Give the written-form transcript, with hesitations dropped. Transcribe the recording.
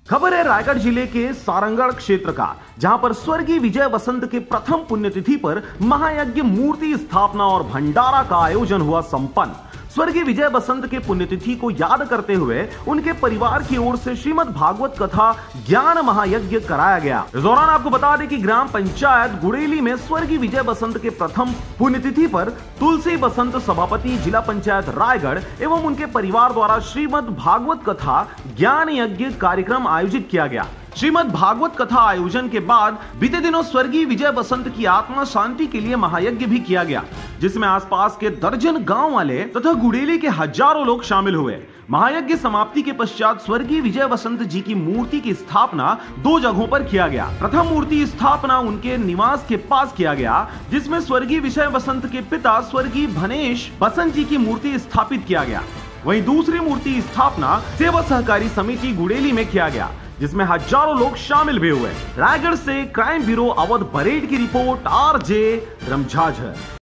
खबर है रायगढ़ जिले के सारंगढ़ क्षेत्र का, जहां पर स्वर्गीय विजय वसंत के प्रथम पुण्यतिथि पर महायज्ञ, मूर्ति स्थापना और भंडारा का आयोजन हुआ संपन्न। स्वर्गीय विजय वसंत के पुण्यतिथि को याद करते हुए उनके परिवार की ओर से श्रीमद् भागवत कथा ज्ञान महायज्ञ कराया गया। इस दौरान आपको बता दें कि ग्राम पंचायत गुड़ेली में स्वर्गीय विजय वसंत के प्रथम पुण्यतिथि पर तुलसी बसंत सभापति जिला पंचायत रायगढ़ एवं उनके परिवार द्वारा श्रीमद् भागवत कथा ज्ञान यज्ञ कार्यक्रम आयोजित किया गया। श्रीमद् भागवत कथा आयोजन के बाद बीते दिनों स्वर्गीय विजय वसंत की आत्मा शांति के लिए महायज्ञ भी किया गया, जिसमें आसपास के दर्जन गांव वाले तथा गुड़ेली के हजारों लोग शामिल हुए। महायज्ञ समाप्ति के पश्चात स्वर्गीय विजय वसंत जी की मूर्ति की स्थापना दो जगहों पर किया गया। प्रथम मूर्ति स्थापना उनके निवास के पास किया गया, जिसमें स्वर्गीय विजय वसंत के पिता स्वर्गीय भनेश बसंत जी की मूर्ति स्थापित किया गया। वहीं दूसरी मूर्ति स्थापना सेवा सहकारी समिति गुड़ेली में किया गया, जिसमें हजारों लोग शामिल भी हुए। रायगढ़ से क्राइम ब्यूरो अवध परेड की रिपोर्ट, RJ रमझाझर।